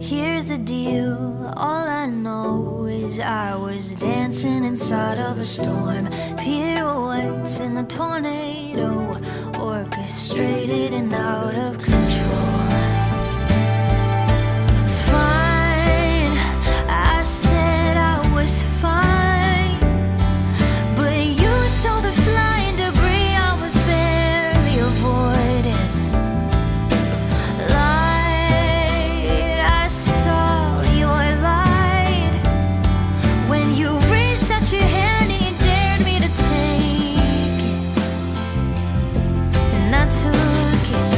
Here's the deal, all I know is I was dancing inside of a storm, pirouettes in a tornado, orchestrated and out of control. Fine, I said I was fine, but you saw the flying debris I was barely avoiding. Light, I saw your light when you reached out your hand and you dared me to take it, and I took it.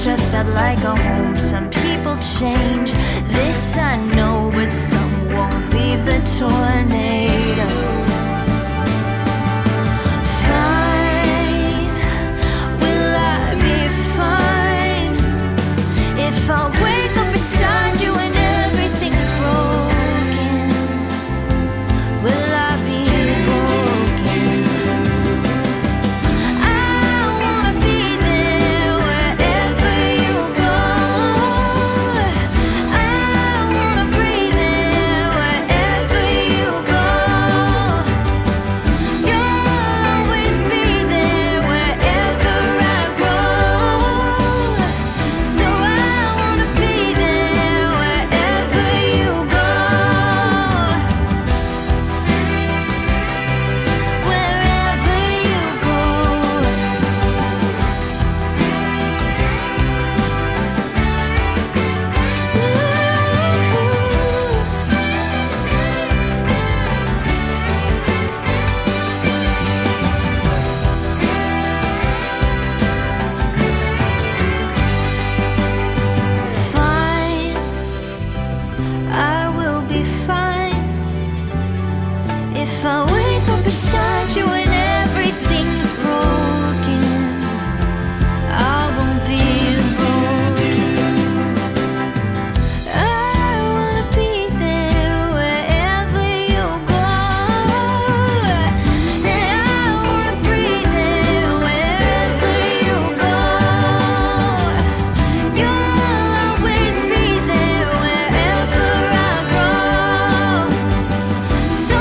Dressed up like a home. Some people change, this I know, but some won't leave the tornado. Fine, will I be fine if I wake up beside you and everything's broken? Will I be broken? If I wake up beside you and everything's broken, I won't be broken. I wanna be there wherever you go, and I wanna breathe there wherever you go. You'll always be there wherever I go. So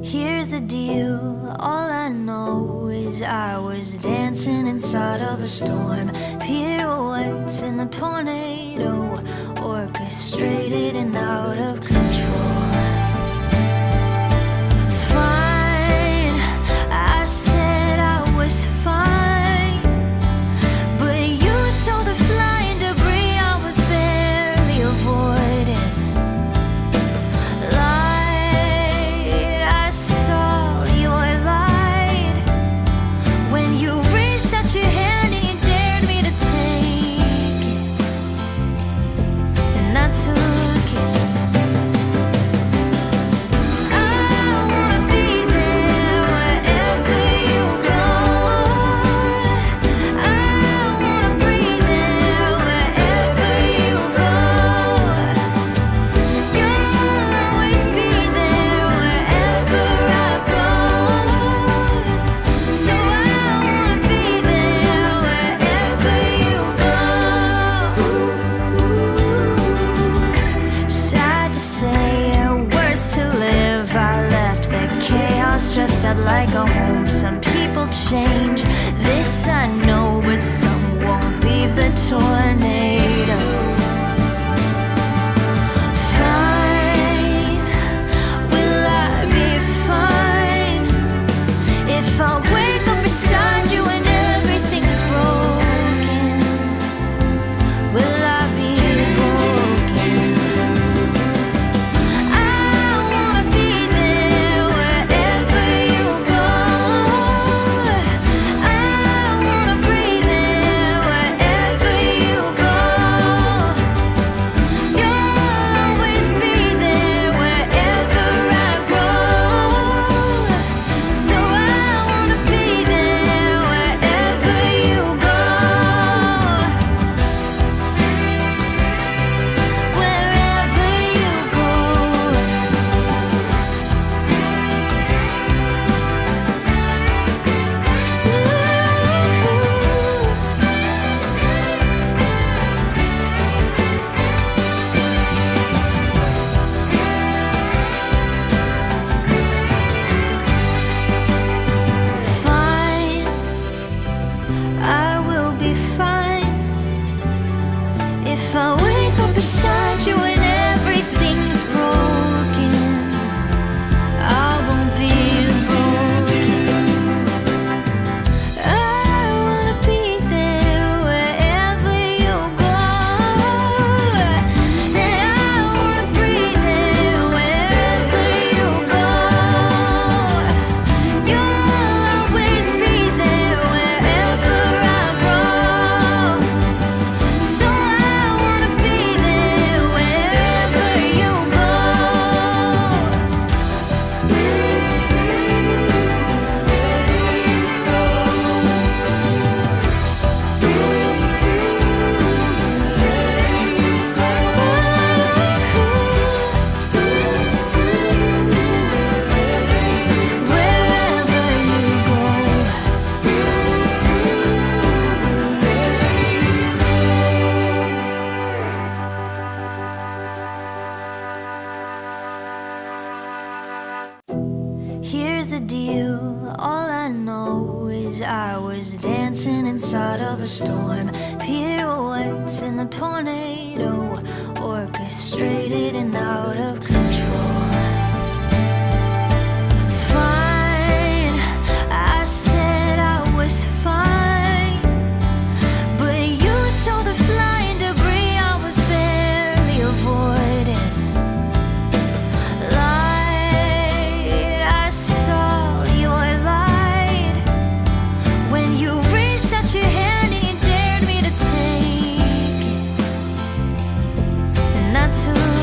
here's the deal, all I know is I was dancing inside of a storm, pirouettes in a tornado, orchestrated and out of control. Fine, I said I was fine, but you saw the flying debris I was barely avoiding. I took it. house dressed up like a home. Some people change, this I know, but some won't leave the tornado. Fine, will I be fine if I wake up beside you and everything's broken? Will I be broken? I wanna be there wherever you go. I wanna breathe there wherever you go. You'll always be there wherever I go. So I wanna be there wherever you go. Wherever you go. Fine, I will be fine if I wake up beside you and everything's broken. I won't be broken. I wanna be there wherever you go. And I wanna breathe there wherever you go. You'll always be there wherever I go. So I wanna be there wherever you go. Wherever you go. Here's the deal, all I know is I was dancing inside of a storm. Pirouettes in a tornado, orchestrated and out of control. Fine, I said I was fine, but you saw the flying debris I was barely avoiding. Light, I saw your light when you reached out your hand and you dared me to take it, and I took